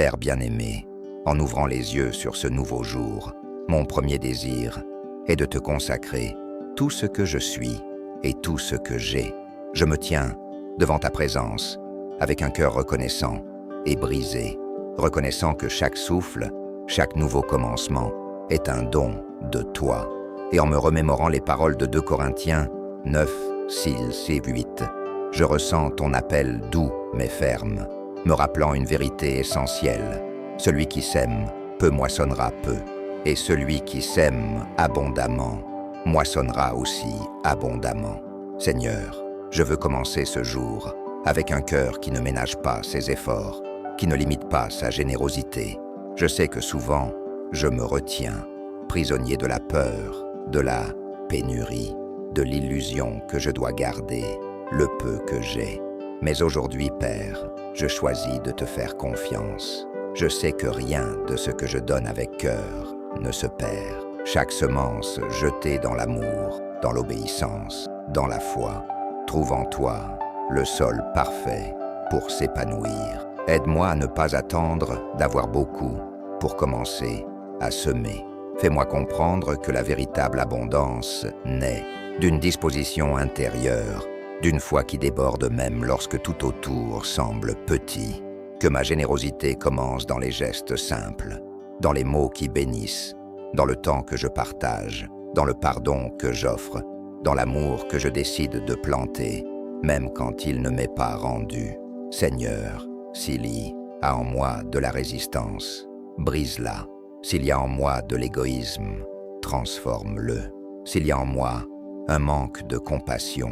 Père bien-aimé, en ouvrant les yeux sur ce nouveau jour, mon premier désir est de te consacrer tout ce que je suis et tout ce que j'ai. Je me tiens devant ta présence avec un cœur reconnaissant et brisé, reconnaissant que chaque souffle, chaque nouveau commencement est un don de toi. Et en me remémorant les paroles de 2 Corinthiens 9, 6 et 8, je ressens ton appel doux mais ferme, me rappelant une vérité essentielle. Celui qui sème peu moissonnera peu, et celui qui sème abondamment moissonnera aussi abondamment. Seigneur, je veux commencer ce jour avec un cœur qui ne ménage pas ses efforts, qui ne limite pas sa générosité. Je sais que souvent, je me retiens, prisonnier de la peur, de la pénurie, de l'illusion que je dois garder, le peu que j'ai. Mais aujourd'hui, Père, je choisis de te faire confiance. Je sais que rien de ce que je donne avec cœur ne se perd. Chaque semence jetée dans l'amour, dans l'obéissance, dans la foi, trouve en toi le sol parfait pour s'épanouir. Aide-moi à ne pas attendre d'avoir beaucoup pour commencer à semer. Fais-moi comprendre que la véritable abondance naît d'une disposition intérieure, d'une foi qui déborde même lorsque tout autour semble petit. Que ma générosité commence dans les gestes simples, dans les mots qui bénissent, dans le temps que je partage, dans le pardon que j'offre, dans l'amour que je décide de planter, même quand il ne m'est pas rendu. Seigneur, s'il y a en moi de la résistance, brise-la. S'il y a en moi de l'égoïsme, transforme-le. S'il y a en moi un manque de compassion,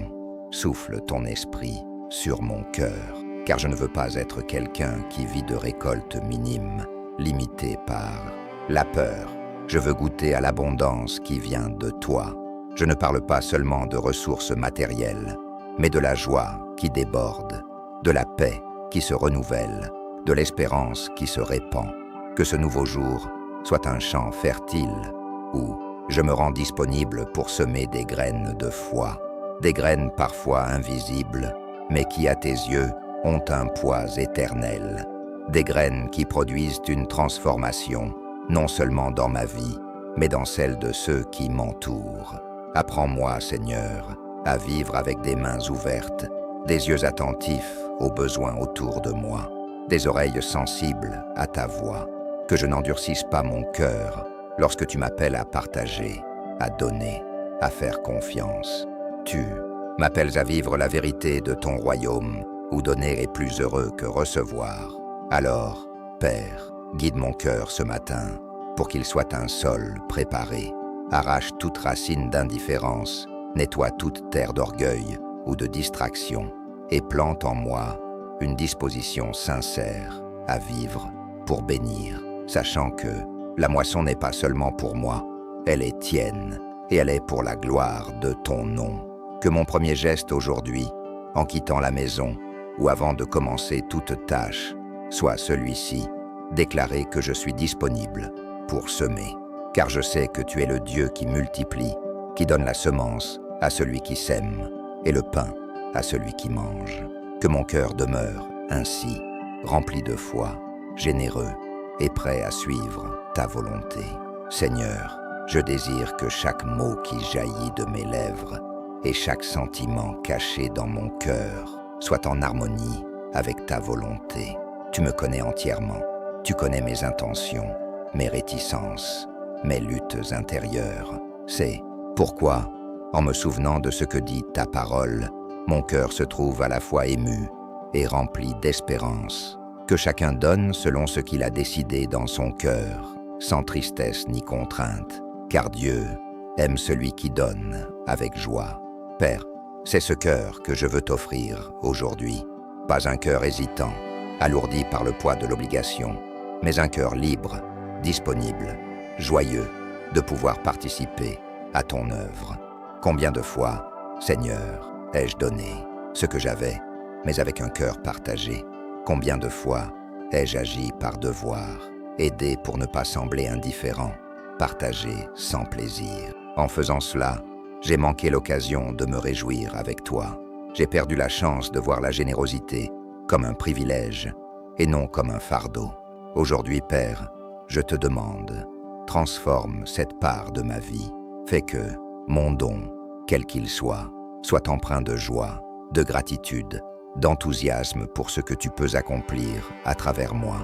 souffle ton esprit sur mon cœur, car je ne veux pas être quelqu'un qui vit de récoltes minimes, limité par la peur. Je veux goûter à l'abondance qui vient de toi. Je ne parle pas seulement de ressources matérielles, mais de la joie qui déborde, de la paix qui se renouvelle, de l'espérance qui se répand. Que ce nouveau jour soit un champ fertile où je me rends disponible pour semer des graines de foi, des graines parfois invisibles, mais qui à tes yeux ont un poids éternel, des graines qui produisent une transformation, non seulement dans ma vie, mais dans celle de ceux qui m'entourent. Apprends-moi, Seigneur, à vivre avec des mains ouvertes, des yeux attentifs aux besoins autour de moi, des oreilles sensibles à ta voix. Que je n'endurcisse pas mon cœur lorsque tu m'appelles à partager, à donner, à faire confiance. Tu m'appelles à vivre la vérité de ton royaume, où donner est plus heureux que recevoir. Alors, Père, guide mon cœur ce matin pour qu'il soit un sol préparé. Arrache toute racine d'indifférence, nettoie toute terre d'orgueil ou de distraction et plante en moi une disposition sincère à vivre pour bénir, sachant que la moisson n'est pas seulement pour moi, elle est tienne et elle est pour la gloire de ton nom. Que mon premier geste aujourd'hui, en quittant la maison ou avant de commencer toute tâche, soit celui-ci, déclarer que je suis disponible pour semer. Car je sais que tu es le Dieu qui multiplie, qui donne la semence à celui qui sème et le pain à celui qui mange. Que mon cœur demeure ainsi, rempli de foi, généreux et prêt à suivre ta volonté. Seigneur, je désire que chaque mot qui jaillit de mes lèvres et chaque sentiment caché dans mon cœur soit en harmonie avec ta volonté. Tu me connais entièrement, tu connais mes intentions, mes réticences, mes luttes intérieures. C'est pourquoi, en me souvenant de ce que dit ta parole, mon cœur se trouve à la fois ému et rempli d'espérance. Que chacun donne selon ce qu'il a décidé dans son cœur, sans tristesse ni contrainte, car Dieu aime celui qui donne avec joie. Père, c'est ce cœur que je veux t'offrir aujourd'hui. Pas un cœur hésitant, alourdi par le poids de l'obligation, mais un cœur libre, disponible, joyeux de pouvoir participer à ton œuvre. Combien de fois, Seigneur, ai-je donné ce que j'avais, mais avec un cœur partagé? Combien de fois ai-je agi par devoir, aidé pour ne pas sembler indifférent, partagé sans plaisir? En faisant cela, j'ai manqué l'occasion de me réjouir avec toi. J'ai perdu la chance de voir la générosité comme un privilège et non comme un fardeau. Aujourd'hui, Père, je te demande, transforme cette part de ma vie. Fais que mon don, quel qu'il soit empreint de joie, de gratitude, d'enthousiasme pour ce que tu peux accomplir à travers moi.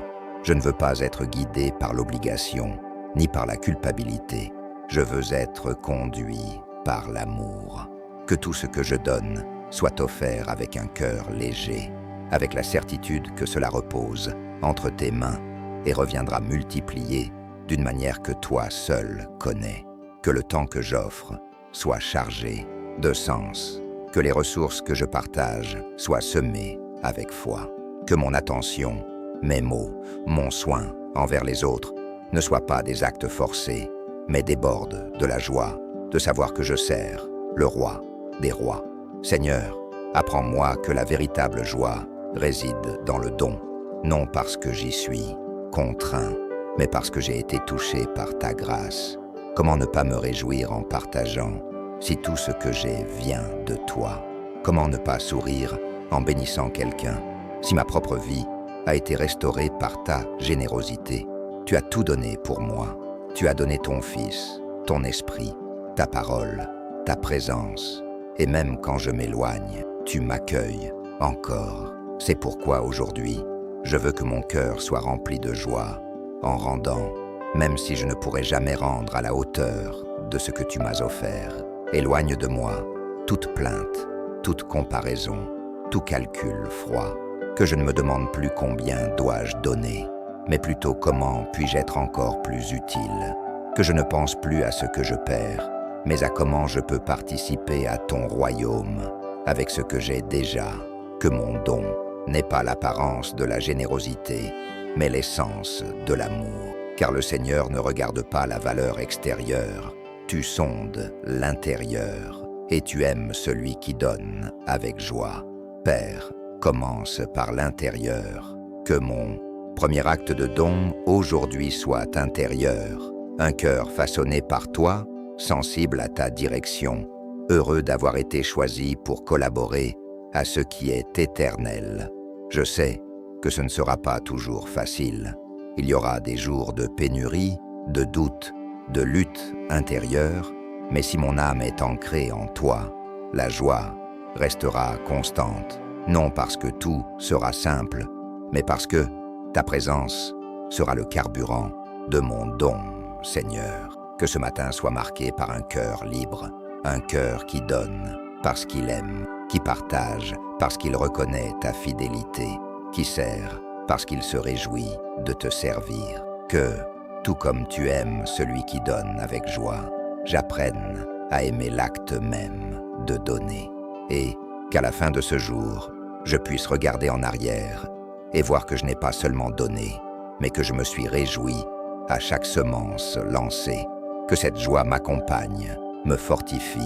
Je ne veux pas être guidé par l'obligation, ni par la culpabilité. Je veux être conduit par l'amour. Que tout ce que je donne soit offert avec un cœur léger, avec la certitude que cela repose entre tes mains et reviendra multiplié d'une manière que toi seul connais. Que le temps que j'offre soit chargé de sens, que les ressources que je partage soient semées avec foi, que mon attention, mes mots, mon soin envers les autres ne soient pas des actes forcés, mais débordent de la joie de savoir que je sers le roi des rois. Seigneur, apprends-moi que la véritable joie réside dans le don, non parce que j'y suis contraint, mais parce que j'ai été touché par ta grâce. Comment ne pas me réjouir en partageant si tout ce que j'ai vient de toi? Comment ne pas sourire en bénissant quelqu'un si ma propre vie a été restaurée par ta générosité? Tu as tout donné pour moi. Tu as donné ton Fils, ton esprit, ta parole, ta présence. Et même quand je m'éloigne, tu m'accueilles encore. C'est pourquoi aujourd'hui, je veux que mon cœur soit rempli de joie en rendant, même si je ne pourrai jamais rendre à la hauteur de ce que tu m'as offert. Éloigne de moi toute plainte, toute comparaison, tout calcul froid, que je ne me demande plus combien dois-je donner, mais plutôt comment puis-je être encore plus utile, que je ne pense plus à ce que je perds, mais à comment je peux participer à ton royaume avec ce que j'ai déjà, que mon don n'est pas l'apparence de la générosité, mais l'essence de l'amour. Car le Seigneur ne regarde pas la valeur extérieure, tu sondes l'intérieur et tu aimes celui qui donne avec joie. Père, commence par l'intérieur, que mon premier acte de don aujourd'hui soit intérieur, un cœur façonné par toi, sensible à ta direction, heureux d'avoir été choisi pour collaborer à ce qui est éternel. Je sais que ce ne sera pas toujours facile. Il y aura des jours de pénurie, de doute, de lutte intérieure, mais si mon âme est ancrée en toi, la joie restera constante, non parce que tout sera simple, mais parce que ta présence sera le carburant de mon don, Seigneur. Que ce matin soit marqué par un cœur libre, un cœur qui donne parce qu'il aime, qui partage parce qu'il reconnaît ta fidélité, qui sert parce qu'il se réjouit de te servir. Que, tout comme tu aimes celui qui donne avec joie, j'apprenne à aimer l'acte même de donner, et qu'à la fin de ce jour, je puisse regarder en arrière et voir que je n'ai pas seulement donné, mais que je me suis réjoui à chaque semence lancée. Que cette joie m'accompagne, me fortifie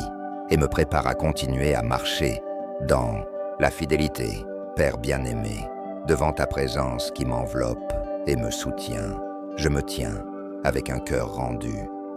et me prépare à continuer à marcher dans la fidélité, Père bien-aimé, devant ta présence qui m'enveloppe et me soutient. Je me tiens avec un cœur rendu,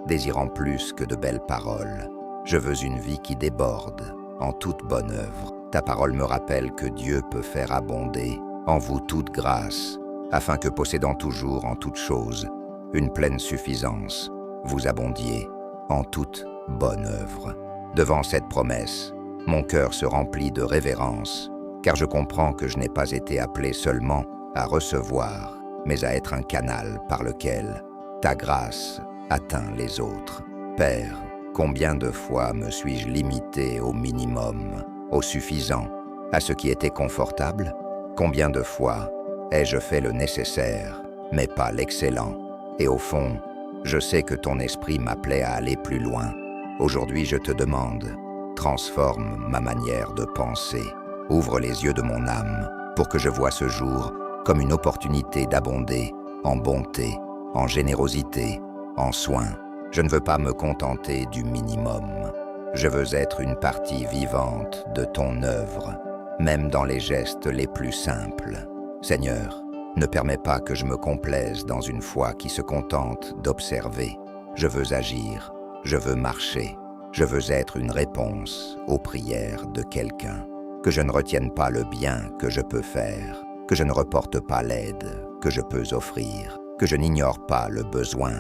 désirant plus que de belles paroles. Je veux une vie qui déborde en toute bonne œuvre. Ta parole me rappelle que Dieu peut faire abonder en vous toute grâce, afin que possédant toujours en toutes choses une pleine suffisance, vous abondiez en toute bonne œuvre. Devant cette promesse, mon cœur se remplit de révérence, car je comprends que je n'ai pas été appelé seulement à recevoir, mais à être un canal par lequel ta grâce atteint les autres. Père, combien de fois me suis-je limité au minimum, au suffisant, à ce qui était confortable? Combien de fois ai-je fait le nécessaire, mais pas l'excellent? Et au fond, je sais que ton esprit m'appelait à aller plus loin. Aujourd'hui, je te demande, transforme ma manière de penser. Ouvre les yeux de mon âme pour que je voie ce jour comme une opportunité d'abonder en bonté, en générosité, en soin. Je ne veux pas me contenter du minimum. Je veux être une partie vivante de ton œuvre, même dans les gestes les plus simples. Seigneur, ne permets pas que je me complaise dans une foi qui se contente d'observer. Je veux agir, je veux marcher, je veux être une réponse aux prières de quelqu'un. Que je ne retienne pas le bien que je peux faire, que je ne reporte pas l'aide que je peux offrir, que je n'ignore pas le besoin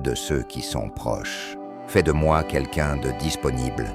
de ceux qui sont proches. Fais de moi quelqu'un de disponible,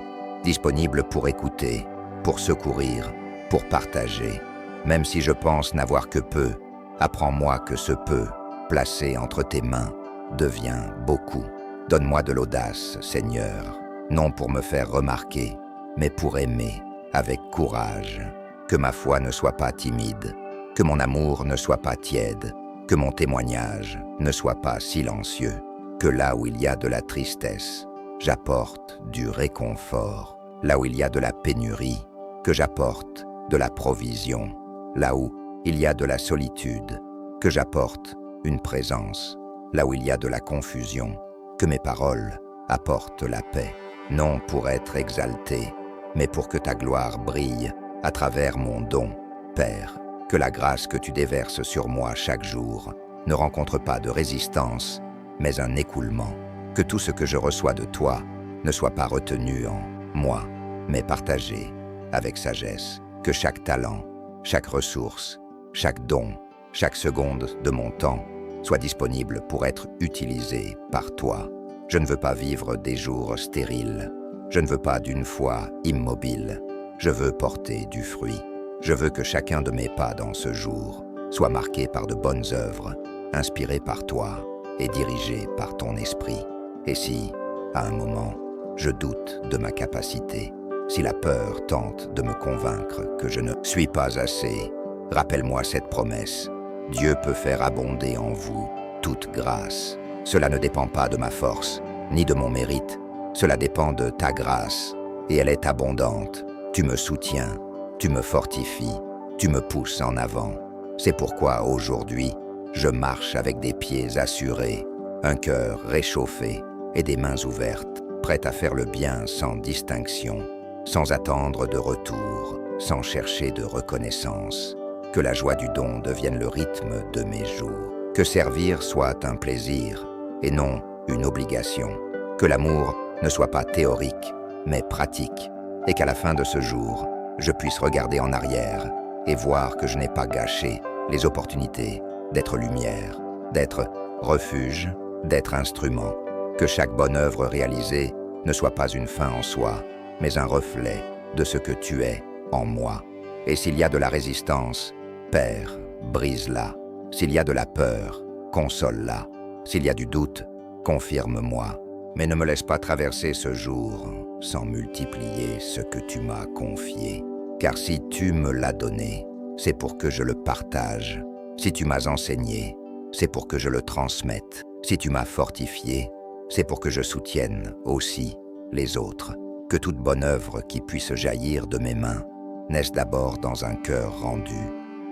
disponible pour écouter, pour secourir, pour partager. Même si je pense n'avoir que peu, apprends-moi que ce peu, placé entre tes mains, devient beaucoup. Donne-moi de l'audace, Seigneur, non pour me faire remarquer, mais pour aimer avec courage. Que ma foi ne soit pas timide, que mon amour ne soit pas tiède, que mon témoignage ne soit pas silencieux, que là où il y a de la tristesse, j'apporte du réconfort, là où il y a de la pénurie, que j'apporte de la provision, là où il y a de la solitude, que j'apporte une présence, là où il y a de la confusion, que mes paroles apportent la paix, non pour être exalté, mais pour que ta gloire brille à travers mon don. Père, que la grâce que tu déverses sur moi chaque jour ne rencontre pas de résistance, mais un écoulement. Que tout ce que je reçois de toi ne soit pas retenu en moi, mais partagé avec sagesse. Que chaque talent, chaque ressource, chaque don, chaque seconde de mon temps soit disponible pour être utilisé par toi. Je ne veux pas vivre des jours stériles. Je ne veux pas d'une foi immobile. Je veux porter du fruit. Je veux que chacun de mes pas dans ce jour soit marqué par de bonnes œuvres, inspiré par toi et dirigé par ton esprit. Et si, à un moment, je doute de ma capacité, si la peur tente de me convaincre que je ne suis pas assez, rappelle-moi cette promesse. Dieu peut faire abonder en vous toute grâce. Cela ne dépend pas de ma force, ni de mon mérite. Cela dépend de ta grâce, et elle est abondante. Tu me soutiens, tu me fortifies, tu me pousses en avant. C'est pourquoi aujourd'hui, je marche avec des pieds assurés, un cœur réchauffé et des mains ouvertes, prêtes à faire le bien sans distinction, sans attendre de retour, sans chercher de reconnaissance. Que la joie du don devienne le rythme de mes jours. Que servir soit un plaisir et non une obligation. Que l'amour ne soit pas théorique, mais pratique. Et qu'à la fin de ce jour, je puisse regarder en arrière et voir que je n'ai pas gâché les opportunités d'être lumière, d'être refuge, d'être instrument. Que chaque bonne œuvre réalisée ne soit pas une fin en soi, mais un reflet de ce que tu es en moi. Et s'il y a de la résistance, Père, brise-la. S'il y a de la peur, console-la. S'il y a du doute, confirme-moi. Mais ne me laisse pas traverser ce jour sans multiplier ce que tu m'as confié. Car si tu me l'as donné, c'est pour que je le partage. Si tu m'as enseigné, c'est pour que je le transmette. Si tu m'as fortifié, c'est pour que je soutienne aussi les autres. Que toute bonne œuvre qui puisse jaillir de mes mains naisse d'abord dans un cœur rendu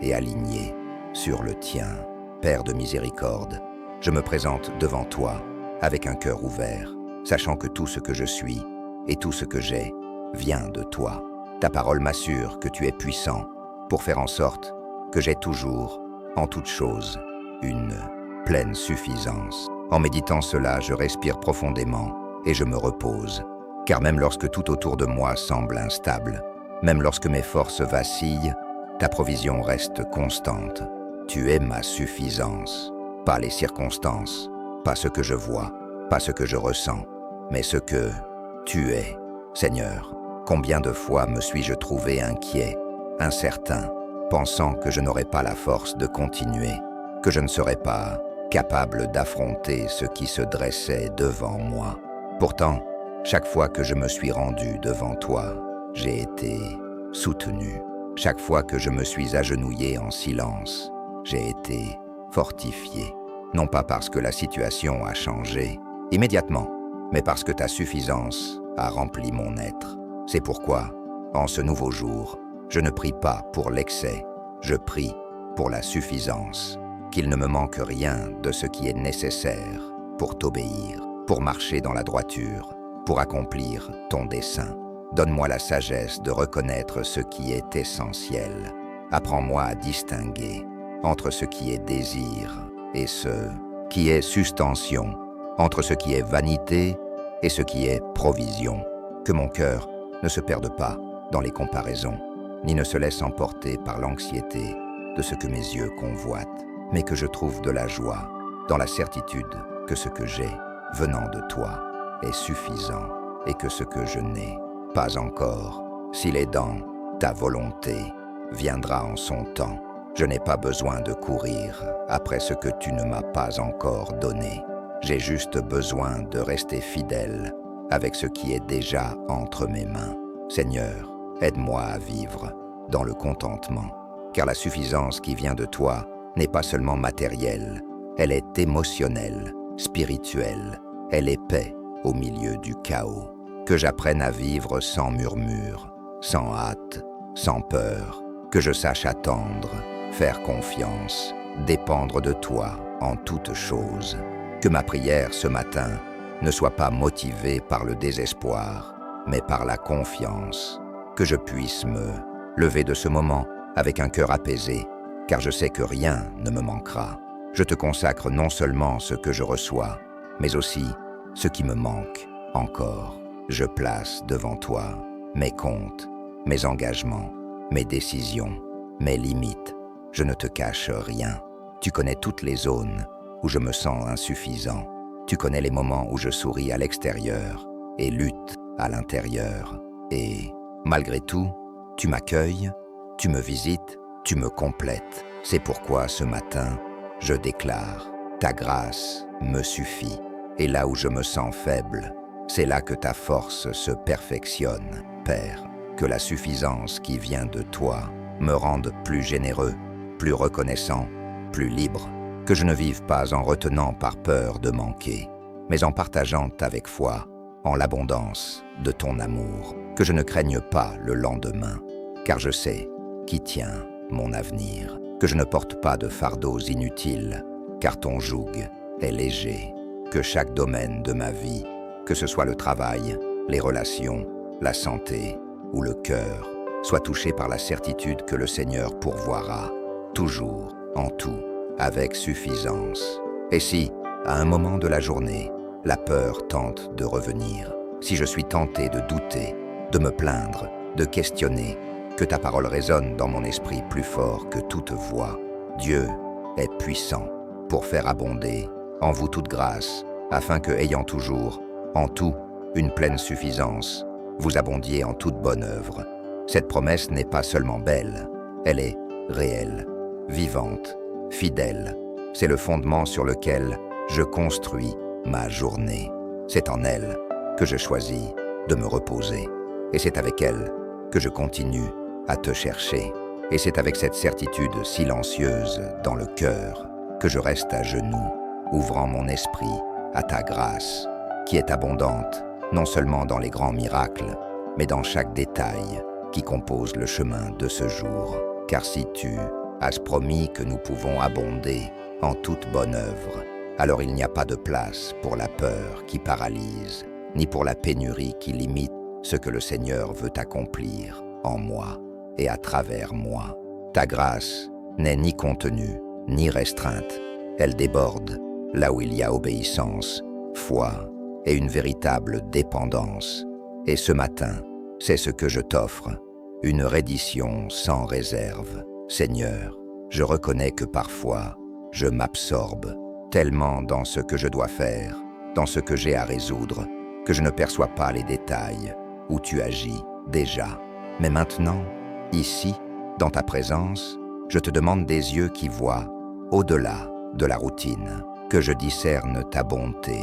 et aligné sur le tien. Père de miséricorde, je me présente devant toi avec un cœur ouvert, sachant que tout ce que je suis et tout ce que j'ai vient de toi. Ta parole m'assure que tu es puissant pour faire en sorte que j'ai toujours, en toute chose, une pleine suffisance. En méditant cela, je respire profondément et je me repose, car même lorsque tout autour de moi semble instable, même lorsque mes forces vacillent, ta provision reste constante. Tu es ma suffisance, pas les circonstances, pas ce que je vois, pas ce que je ressens, mais ce que tu es. Seigneur, combien de fois me suis-je trouvé inquiet, incertain, pensant que je n'aurais pas la force de continuer, que je ne serais pas capable d'affronter ce qui se dressait devant moi. Pourtant, chaque fois que je me suis rendu devant toi, j'ai été soutenu. Chaque fois que je me suis agenouillé en silence, j'ai été fortifié. Non pas parce que la situation a changé immédiatement, mais parce que ta suffisance a rempli mon être. C'est pourquoi, en ce nouveau jour, je ne prie pas pour l'excès, je prie pour la suffisance. Qu'il ne me manque rien de ce qui est nécessaire pour t'obéir, pour marcher dans la droiture, pour accomplir ton dessein. Donne-moi la sagesse de reconnaître ce qui est essentiel. Apprends-moi à distinguer entre ce qui est désir et ce qui est sustention, entre ce qui est vanité et ce qui est provision. Que mon cœur ne se perde pas dans les comparaisons, ni ne se laisse emporter par l'anxiété de ce que mes yeux convoitent. mais que je trouve de la joie dans la certitude que ce que j'ai, venant de toi, est suffisant et que ce que je n'ai pas encore, s'il est dans ta volonté, viendra en son temps. Je n'ai pas besoin de courir après ce que tu ne m'as pas encore donné. J'ai juste besoin de rester fidèle avec ce qui est déjà entre mes mains. Seigneur, aide-moi à vivre dans le contentement, car la suffisance qui vient de toi n'est pas seulement matérielle, elle est émotionnelle, spirituelle, elle est paix au milieu du chaos. Que j'apprenne à vivre sans murmure, sans hâte, sans peur, que je sache attendre, faire confiance, dépendre de toi en toutes choses. Que ma prière ce matin ne soit pas motivée par le désespoir, mais par la confiance. Que je puisse me lever de ce moment avec un cœur apaisé, car je sais que rien ne me manquera. Je te consacre non seulement ce que je reçois, mais aussi ce qui me manque encore. Je place devant toi mes comptes, mes engagements, mes décisions, mes limites. Je ne te cache rien. Tu connais toutes les zones où je me sens insuffisant. Tu connais les moments où je souris à l'extérieur et lutte à l'intérieur. Et malgré tout, tu m'accueilles, tu me visites, tu me complètes. C'est pourquoi ce matin, je déclare, ta grâce me suffit. Et là où je me sens faible, c'est là que ta force se perfectionne, Père. Que la suffisance qui vient de toi me rende plus généreux, plus reconnaissant, plus libre. Que je ne vive pas en retenant par peur de manquer, mais en partageant avec foi, en l'abondance de ton amour. Que je ne craigne pas le lendemain, car je sais qui tient mon avenir. Que je ne porte pas de fardeaux inutiles, car ton joug est léger. Que chaque domaine de ma vie, que ce soit le travail, les relations, la santé ou le cœur, soit touché par la certitude que le Seigneur pourvoira, toujours, en tout, avec suffisance. Et si, à un moment de la journée, la peur tente de revenir, si je suis tenté de douter, de me plaindre, de questionner, que ta parole résonne dans mon esprit plus fort que toute voix. Dieu est puissant pour faire abonder en vous toute grâce, afin que, ayant toujours, en tout, une pleine suffisance, vous abondiez en toute bonne œuvre. Cette promesse n'est pas seulement belle, elle est réelle, vivante, fidèle. C'est le fondement sur lequel je construis ma journée. C'est en elle que je choisis de me reposer. Et c'est avec elle que je continue à te chercher. Et c'est avec cette certitude silencieuse dans le cœur que je reste à genoux, ouvrant mon esprit à ta grâce, qui est abondante, non seulement dans les grands miracles, mais dans chaque détail qui compose le chemin de ce jour. Car si tu as promis que nous pouvons abonder en toute bonne œuvre, alors il n'y a pas de place pour la peur qui paralyse, ni pour la pénurie qui limite ce que le Seigneur veut accomplir en moi et à travers moi. Ta grâce n'est ni contenue, ni restreinte. Elle déborde là où il y a obéissance, foi et une véritable dépendance. Et ce matin, c'est ce que je t'offre, une reddition sans réserve. Seigneur, je reconnais que parfois, je m'absorbe tellement dans ce que je dois faire, dans ce que j'ai à résoudre, que je ne perçois pas les détails où tu agis déjà. Mais maintenant, ici, dans ta présence, je te demande des yeux qui voient au-delà de la routine, que je discerne ta bonté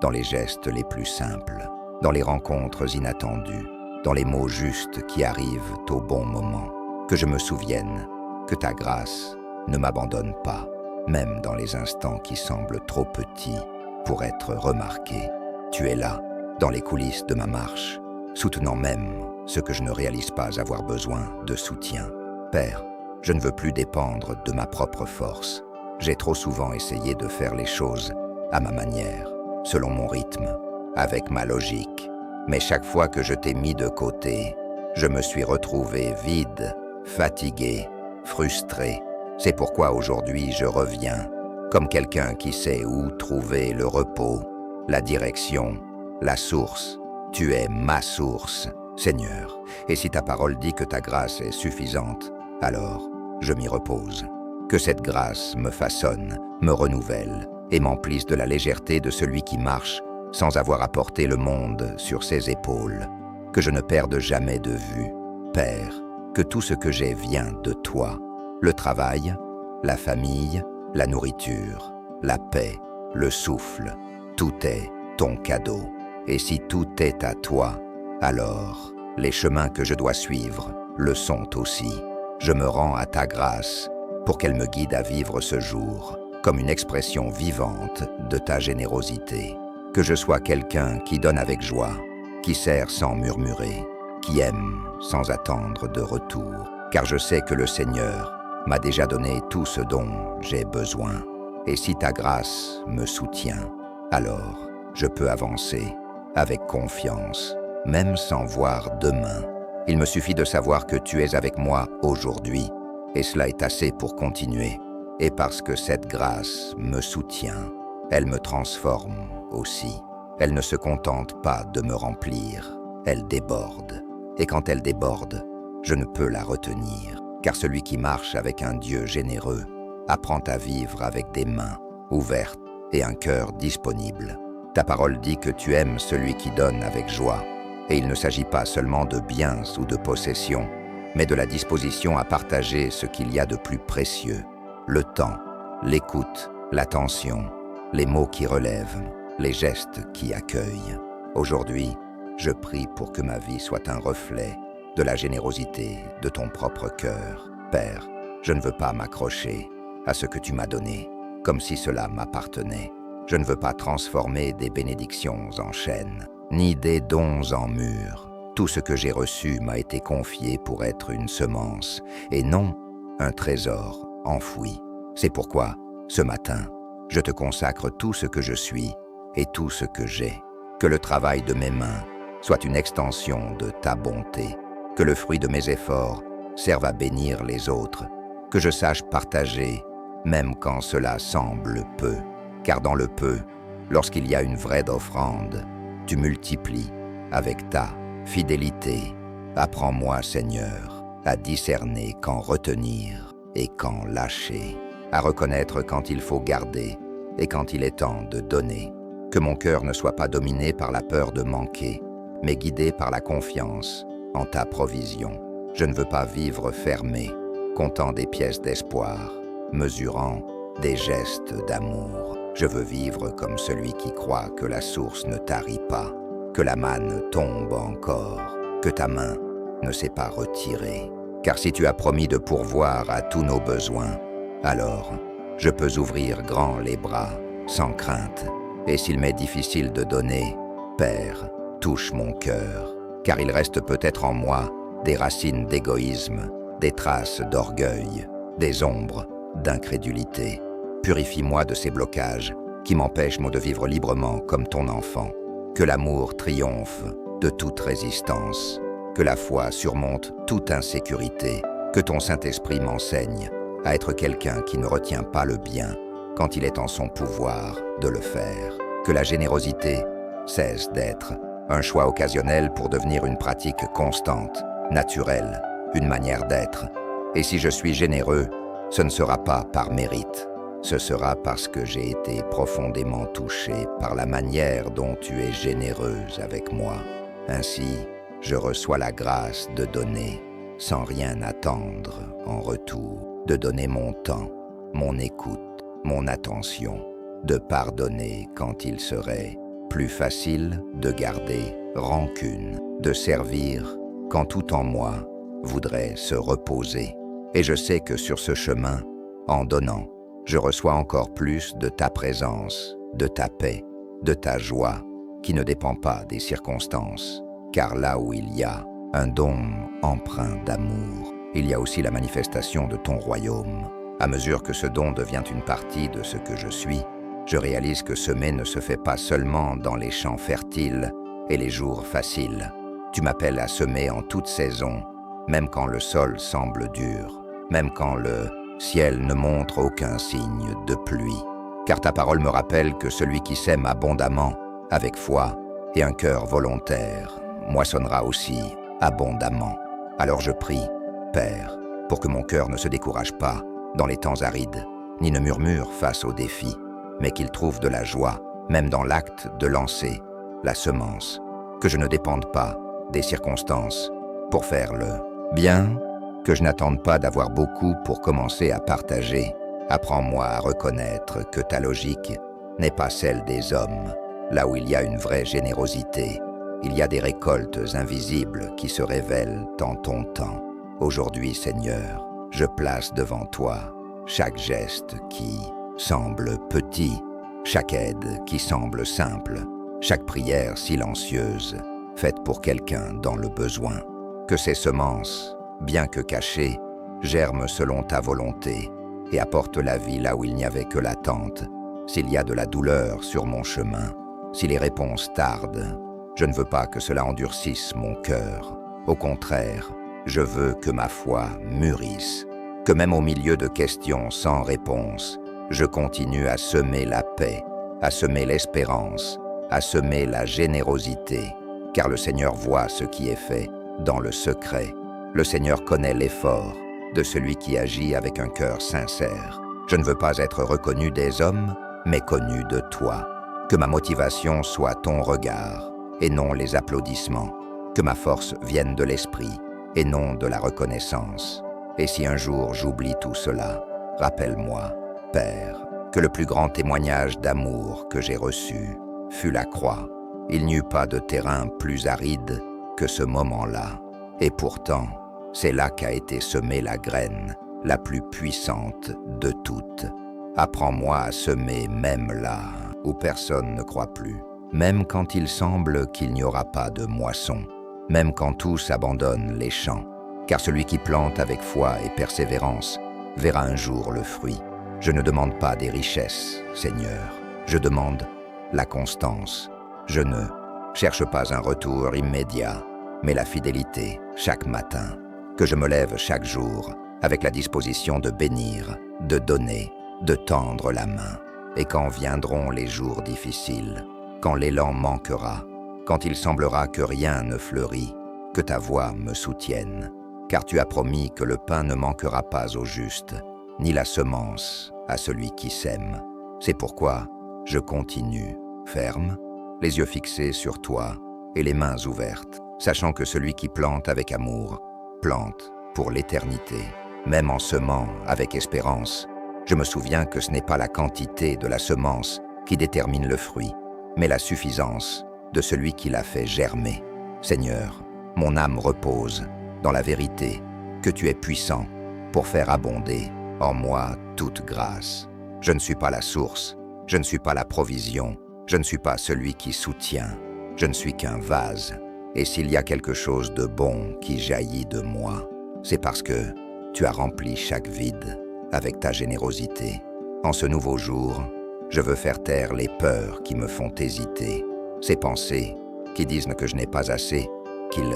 dans les gestes les plus simples, dans les rencontres inattendues, dans les mots justes qui arrivent au bon moment, que je me souvienne que ta grâce ne m'abandonne pas, même dans les instants qui semblent trop petits pour être remarqués. Tu es là, dans les coulisses de ma marche, soutenant même ce que je ne réalise pas avoir besoin de soutien. Père, je ne veux plus dépendre de ma propre force. J'ai trop souvent essayé de faire les choses à ma manière, selon mon rythme, avec ma logique. Mais chaque fois que je t'ai mis de côté, je me suis retrouvé vide, fatigué, frustré. C'est pourquoi aujourd'hui je reviens, comme quelqu'un qui sait où trouver le repos, la direction, la source. Tu es ma source, Seigneur. Et si ta parole dit que ta grâce est suffisante, alors je m'y repose. Que cette grâce me façonne, me renouvelle et m'emplisse de la légèreté de celui qui marche sans avoir à porter le monde sur ses épaules. Que je ne perde jamais de vue, Père, que tout ce que j'ai vient de toi. Le travail, la famille, la nourriture, la paix, le souffle, tout est ton cadeau. Et si tout est à toi, alors les chemins que je dois suivre le sont aussi. Je me rends à ta grâce pour qu'elle me guide à vivre ce jour comme une expression vivante de ta générosité. Que je sois quelqu'un qui donne avec joie, qui sert sans murmurer, qui aime sans attendre de retour. Car je sais que le Seigneur m'a déjà donné tout ce dont j'ai besoin. Et si ta grâce me soutient, alors je peux avancer avec confiance, même sans voir demain. Il me suffit de savoir que tu es avec moi aujourd'hui, et cela est assez pour continuer. Et parce que cette grâce me soutient, elle me transforme aussi. Elle ne se contente pas de me remplir, elle déborde. Et quand elle déborde, je ne peux la retenir, car celui qui marche avec un Dieu généreux apprend à vivre avec des mains ouvertes et un cœur disponible. Ta parole dit que tu aimes celui qui donne avec joie, et il ne s'agit pas seulement de biens ou de possessions, mais de la disposition à partager ce qu'il y a de plus précieux, le temps, l'écoute, l'attention, les mots qui relèvent, les gestes qui accueillent. Aujourd'hui, je prie pour que ma vie soit un reflet de la générosité de ton propre cœur. Père, je ne veux pas m'accrocher à ce que tu m'as donné, comme si cela m'appartenait. Je ne veux pas transformer des bénédictions en chaînes, ni des dons en murs. Tout ce que j'ai reçu m'a été confié pour être une semence, et non un trésor enfoui. C'est pourquoi, ce matin, je te consacre tout ce que je suis et tout ce que j'ai. Que le travail de mes mains soit une extension de ta bonté, que le fruit de mes efforts serve à bénir les autres, que je sache partager, même quand cela semble peu. Car dans le peu, lorsqu'il y a une vraie offrande, tu multiplies avec ta fidélité. Apprends-moi, Seigneur, à discerner quand retenir et quand lâcher, à reconnaître quand il faut garder et quand il est temps de donner. Que mon cœur ne soit pas dominé par la peur de manquer, mais guidé par la confiance en ta provision. Je ne veux pas vivre fermé, comptant des pièces d'espoir, mesurant des gestes d'amour. Je veux vivre comme celui qui croit que la source ne tarit pas, que la manne tombe encore, que ta main ne s'est pas retirée. Car si tu as promis de pourvoir à tous nos besoins, alors je peux ouvrir grand les bras, sans crainte. Et s'il m'est difficile de donner, Père, touche mon cœur, car il reste peut-être en moi des racines d'égoïsme, des traces d'orgueil, des ombres d'incrédulité. Purifie-moi de ces blocages qui m'empêchent de vivre librement comme ton enfant. Que l'amour triomphe de toute résistance, que la foi surmonte toute insécurité, que ton Saint-Esprit m'enseigne à être quelqu'un qui ne retient pas le bien quand il est en son pouvoir de le faire. Que la générosité cesse d'être un choix occasionnel pour devenir une pratique constante, naturelle, une manière d'être. Et si je suis généreux, ce ne sera pas par mérite. Ce sera parce que j'ai été profondément touché par la manière dont tu es généreuse avec moi. Ainsi, je reçois la grâce de donner sans rien attendre en retour, de donner mon temps, mon écoute, mon attention, de pardonner quand il serait plus facile de garder rancune, de servir quand tout en moi voudrait se reposer. Et je sais que sur ce chemin, en donnant, je reçois encore plus de ta présence, de ta paix, de ta joie, qui ne dépend pas des circonstances. Car là où il y a un don empreint d'amour, il y a aussi la manifestation de ton royaume. À mesure que ce don devient une partie de ce que je suis, je réalise que semer ne se fait pas seulement dans les champs fertiles et les jours faciles. Tu m'appelles à semer en toute saison, même quand le sol semble dur, même quand le ciel ne montre aucun signe de pluie. Car ta parole me rappelle que celui qui sème abondamment, avec foi et un cœur volontaire, moissonnera aussi abondamment. Alors je prie, Père, pour que mon cœur ne se décourage pas, dans les temps arides, ni ne murmure face aux défis, mais qu'il trouve de la joie, même dans l'acte de lancer la semence, que je ne dépende pas des circonstances pour faire le bien, que je n'attende pas d'avoir beaucoup pour commencer à partager. Apprends-moi à reconnaître que ta logique n'est pas celle des hommes. Là où il y a une vraie générosité, il y a des récoltes invisibles qui se révèlent en ton temps. Aujourd'hui, Seigneur, je place devant toi chaque geste qui semble petit, chaque aide qui semble simple, chaque prière silencieuse, faite pour quelqu'un dans le besoin. Que ces semences, bien que cachées, germent selon ta volonté et apportent la vie là où il n'y avait que l'attente. S'il y a de la douleur sur mon chemin, si les réponses tardent, je ne veux pas que cela endurcisse mon cœur. Au contraire, je veux que ma foi mûrisse, que même au milieu de questions sans réponse, je continue à semer la paix, à semer l'espérance, à semer la générosité, car le Seigneur voit ce qui est fait dans le secret. Le Seigneur connaît l'effort de celui qui agit avec un cœur sincère. Je ne veux pas être reconnu des hommes, mais connu de toi. Que ma motivation soit ton regard, et non les applaudissements. Que ma force vienne de l'esprit, et non de la reconnaissance. Et si un jour j'oublie tout cela, rappelle-moi, Père, que le plus grand témoignage d'amour que j'ai reçu fut la croix. Il n'y eut pas de terrain plus aride que ce moment-là. Et pourtant, c'est là qu'a été semée la graine, la plus puissante de toutes. Apprends-moi à semer même là où personne ne croit plus, même quand il semble qu'il n'y aura pas de moisson, même quand tous abandonnent les champs, car celui qui plante avec foi et persévérance verra un jour le fruit. Je ne demande pas des richesses, Seigneur, je demande la constance. Je ne cherche pas un retour immédiat, mais la fidélité chaque matin, que je me lève chaque jour avec la disposition de bénir, de donner, de tendre la main. Et quand viendront les jours difficiles, quand l'élan manquera, quand il semblera que rien ne fleurit, que ta voix me soutienne, car tu as promis que le pain ne manquera pas au juste, ni la semence à celui qui sème. C'est pourquoi je continue, ferme, les yeux fixés sur toi et les mains ouvertes, sachant que celui qui plante avec amour, plante pour l'éternité. Même en semant avec espérance, je me souviens que ce n'est pas la quantité de la semence qui détermine le fruit, mais la suffisance de celui qui l'a fait germer. Seigneur, mon âme repose dans la vérité que tu es puissant pour faire abonder en moi toute grâce. Je ne suis pas la source, je ne suis pas la provision, je ne suis pas celui qui soutient, je ne suis qu'un vase. Et s'il y a quelque chose de bon qui jaillit de moi, c'est parce que tu as rempli chaque vide avec ta générosité. En ce nouveau jour, je veux faire taire les peurs qui me font hésiter, ces pensées qui disent que je n'ai pas assez, qu'il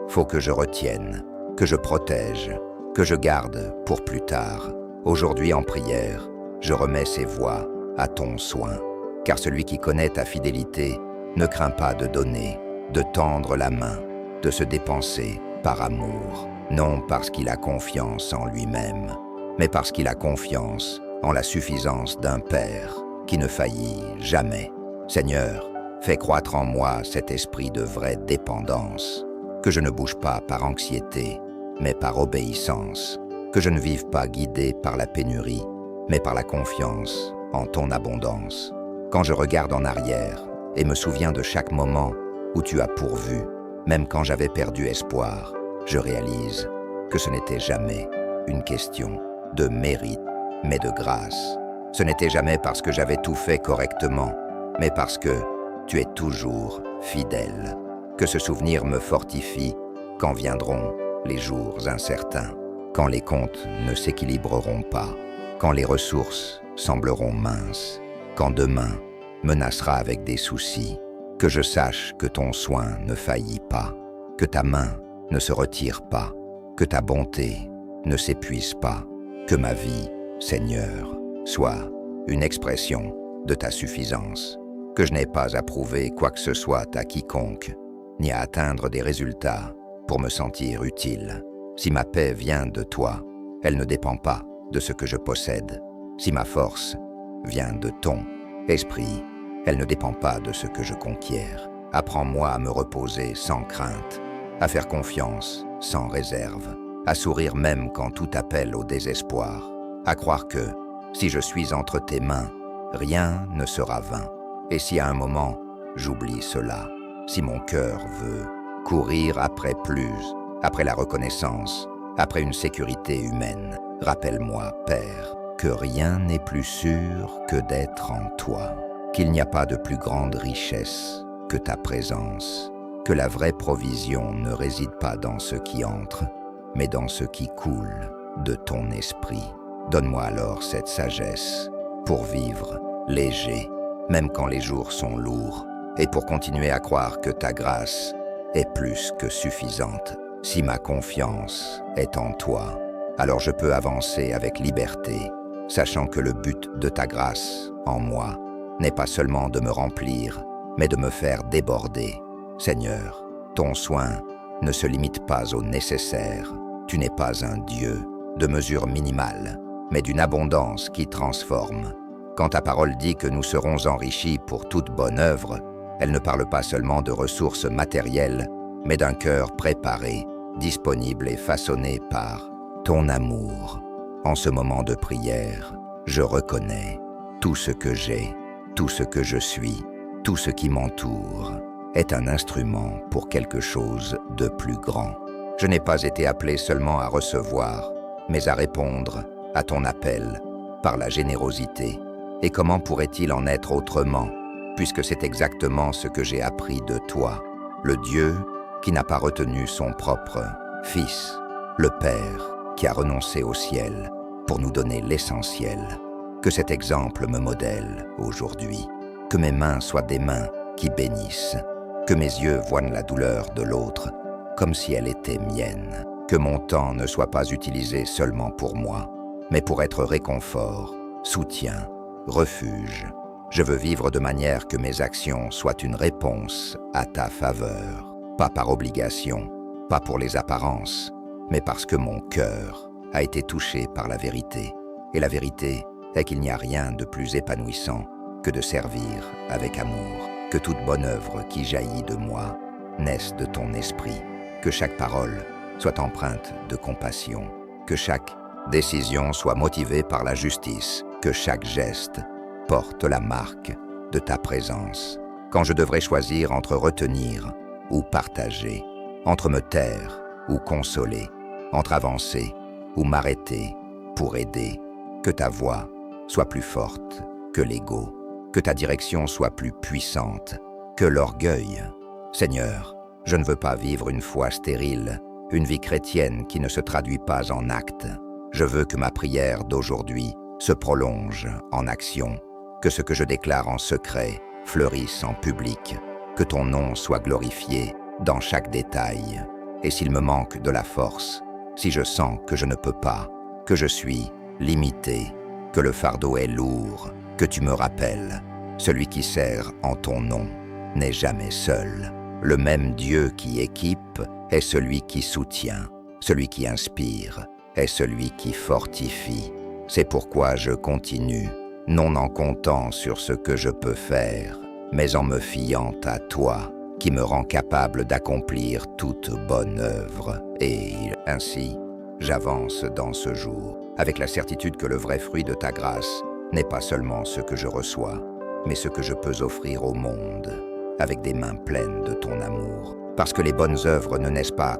faut que je retienne, que je protège, que je garde pour plus tard. Aujourd'hui en prière, je remets ces voix à ton soin, car celui qui connaît ta fidélité ne craint pas de donner, de tendre la main, de se dépenser par amour, non parce qu'il a confiance en lui-même, mais parce qu'il a confiance en la suffisance d'un Père qui ne faillit jamais. Seigneur, fais croître en moi cet esprit de vraie dépendance, que je ne bouge pas par anxiété, mais par obéissance, que je ne vive pas guidé par la pénurie, mais par la confiance en ton abondance. Quand je regarde en arrière et me souviens de chaque moment où tu as pourvu, même quand j'avais perdu espoir, je réalise que ce n'était jamais une question de mérite, mais de grâce. Ce n'était jamais parce que j'avais tout fait correctement, mais parce que tu es toujours fidèle. Que ce souvenir me fortifie quand viendront les jours incertains, quand les comptes ne s'équilibreront pas, quand les ressources sembleront minces, quand demain menacera avec des soucis. Que je sache que ton soin ne faillit pas, que ta main ne se retire pas, que ta bonté ne s'épuise pas, que ma vie, Seigneur, soit une expression de ta suffisance, que je n'ai pas à prouver quoi que ce soit à quiconque, ni à atteindre des résultats pour me sentir utile. Si ma paix vient de toi, elle ne dépend pas de ce que je possède. Si ma force vient de ton esprit, elle ne dépend pas de ce que je conquiers. Apprends-moi à me reposer sans crainte, à faire confiance sans réserve, à sourire même quand tout appelle au désespoir, à croire que, si je suis entre tes mains, rien ne sera vain. Et si à un moment, j'oublie cela, si mon cœur veut courir après plus, après la reconnaissance, après une sécurité humaine, rappelle-moi, Père, que rien n'est plus sûr que d'être en toi, qu'il n'y a pas de plus grande richesse que ta présence, que la vraie provision ne réside pas dans ce qui entre, mais dans ce qui coule de ton esprit. Donne-moi alors cette sagesse pour vivre léger, même quand les jours sont lourds, et pour continuer à croire que ta grâce est plus que suffisante. Si ma confiance est en toi, alors je peux avancer avec liberté, sachant que le but de ta grâce en moi n'est pas seulement de me remplir, mais de me faire déborder. Seigneur, ton soin ne se limite pas au nécessaire. Tu n'es pas un Dieu de mesure minimale, mais d'une abondance qui transforme. Quand ta parole dit que nous serons enrichis pour toute bonne œuvre, elle ne parle pas seulement de ressources matérielles, mais d'un cœur préparé, disponible et façonné par ton amour. En ce moment de prière, je reconnais tout ce que j'ai, tout ce que je suis, tout ce qui m'entoure est un instrument pour quelque chose de plus grand. Je n'ai pas été appelé seulement à recevoir, mais à répondre à ton appel par la générosité. Et comment pourrait-il en être autrement, puisque c'est exactement ce que j'ai appris de toi, le Dieu qui n'a pas retenu son propre Fils, le Père qui a renoncé au ciel pour nous donner l'essentiel. Que cet exemple me modèle aujourd'hui, que mes mains soient des mains qui bénissent, que mes yeux voient la douleur de l'autre comme si elle était mienne, que mon temps ne soit pas utilisé seulement pour moi, mais pour être réconfort, soutien, refuge. Je veux vivre de manière que mes actions soient une réponse à ta faveur, pas par obligation, pas pour les apparences, mais parce que mon cœur a été touché par la vérité. Et la vérité est qu'il n'y a rien de plus épanouissant que de servir avec amour, que toute bonne œuvre qui jaillit de moi naisse de ton esprit, que chaque parole soit empreinte de compassion, que chaque décision soit motivée par la justice, que chaque geste porte la marque de ta présence. Quand je devrais choisir entre retenir ou partager, entre me taire ou consoler, entre avancer ou m'arrêter pour aider, que ta voix soit plus forte que l'ego, que ta direction soit plus puissante que l'orgueil. Seigneur, je ne veux pas vivre une foi stérile, une vie chrétienne qui ne se traduit pas en actes. Je veux que ma prière d'aujourd'hui se prolonge en action, que ce que je déclare en secret fleurisse en public, que ton nom soit glorifié dans chaque détail. Et s'il me manque de la force, si je sens que je ne peux pas, que je suis limité, que le fardeau est lourd, que tu me rappelles, celui qui sert en ton nom n'est jamais seul. Le même Dieu qui équipe est celui qui soutient, celui qui inspire est celui qui fortifie. C'est pourquoi je continue, non en comptant sur ce que je peux faire, mais en me fiant à toi, qui me rend capable d'accomplir toute bonne œuvre. Et ainsi, j'avance dans ce jour, avec la certitude que le vrai fruit de ta grâce n'est pas seulement ce que je reçois, mais ce que je peux offrir au monde, avec des mains pleines de ton amour. Parce que les bonnes œuvres ne naissent pas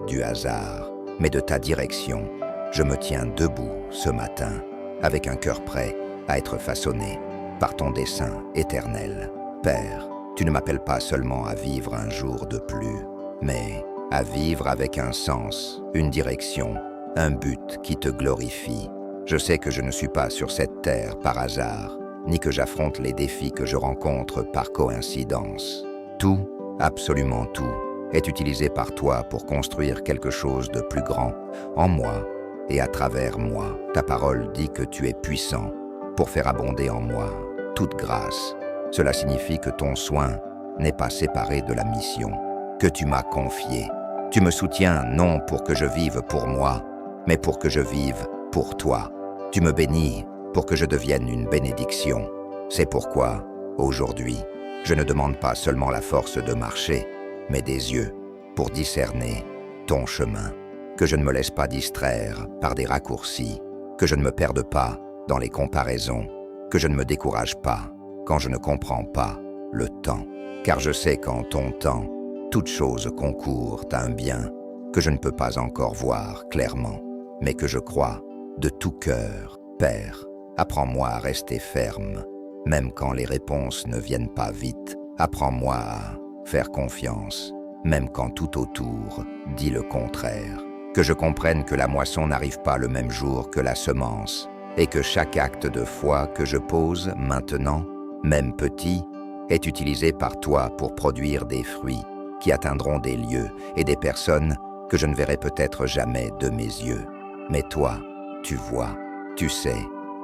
du hasard, mais de ta direction. Je me tiens debout ce matin, avec un cœur prêt à être façonné par ton dessein éternel. Père, tu ne m'appelles pas seulement à vivre un jour de plus, mais à vivre avec un sens, une direction, un but qui te glorifie. Je sais que je ne suis pas sur cette terre par hasard, ni que j'affronte les défis que je rencontre par coïncidence. Tout, absolument tout, est utilisé par toi pour construire quelque chose de plus grand en moi et à travers moi. Ta parole dit que tu es puissant pour faire abonder en moi toute grâce. Cela signifie que ton soin n'est pas séparé de la mission que tu m'as confiée. Tu me soutiens non pour que je vive pour moi, mais pour que je vive pour toi. Tu me bénis pour que je devienne une bénédiction. C'est pourquoi, aujourd'hui, je ne demande pas seulement la force de marcher, mais des yeux pour discerner ton chemin. Que je ne me laisse pas distraire par des raccourcis, que je ne me perde pas dans les comparaisons, que je ne me décourage pas quand je ne comprends pas le temps. Car je sais qu'en ton temps, toutes choses concourent à un bien que je ne peux pas encore voir clairement, mais que je crois de tout cœur. Père, apprends-moi à rester ferme, même quand les réponses ne viennent pas vite. Apprends-moi à faire confiance, même quand tout autour dit le contraire. Que je comprenne que la moisson n'arrive pas le même jour que la semence, et que chaque acte de foi que je pose maintenant, même petit, est utilisé par toi pour produire des fruits qui atteindront des lieux et des personnes que je ne verrai peut-être jamais de mes yeux. Mais toi, tu vois, tu sais,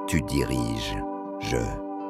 tu diriges. Je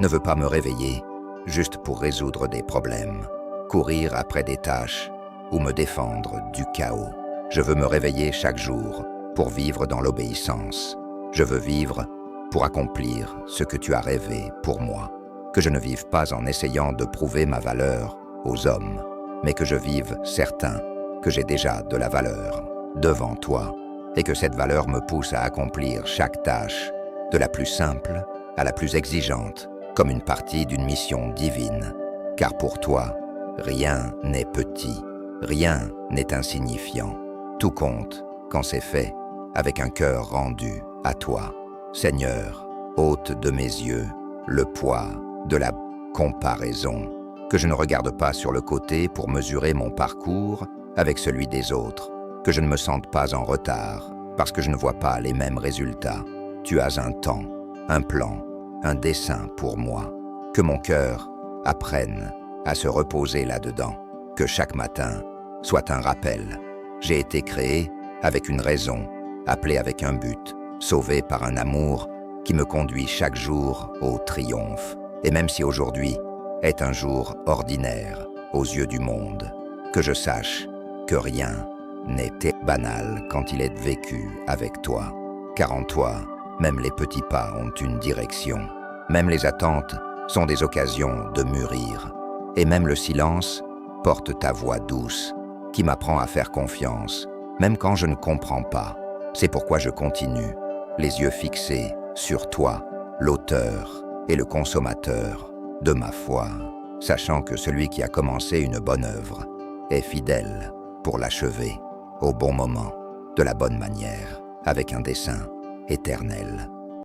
ne veux pas me réveiller juste pour résoudre des problèmes, courir après des tâches ou me défendre du chaos. Je veux me réveiller chaque jour pour vivre dans l'obéissance. Je veux vivre pour accomplir ce que tu as rêvé pour moi. Que je ne vive pas en essayant de prouver ma valeur aux hommes, mais que je vive certain que j'ai déjà de la valeur devant toi et que cette valeur me pousse à accomplir chaque tâche, de la plus simple à la plus exigeante, comme une partie d'une mission divine. Car pour toi, rien n'est petit, rien n'est insignifiant. Tout compte quand c'est fait avec un cœur rendu à toi. Seigneur, ôte de mes yeux le poids de la comparaison, que je ne regarde pas sur le côté pour mesurer mon parcours avec celui des autres, que je ne me sente pas en retard parce que je ne vois pas les mêmes résultats. Tu as un temps, un plan, un dessein pour moi, que mon cœur apprenne à se reposer là-dedans, que chaque matin soit un rappel. J'ai été créé avec une raison, appelé avec un but, sauvé par un amour qui me conduit chaque jour au triomphe. Et même si aujourd'hui est un jour ordinaire aux yeux du monde, que je sache que rien n'est banal quand il est vécu avec toi. Car en toi, même les petits pas ont une direction. Même les attentes sont des occasions de mûrir. Et même le silence porte ta voix douce, qui m'apprend à faire confiance, même quand je ne comprends pas. C'est pourquoi je continue, les yeux fixés sur toi, l'auteur et le consommateur de ma foi, sachant que celui qui a commencé une bonne œuvre est fidèle pour l'achever au bon moment, de la bonne manière, avec un dessein éternel.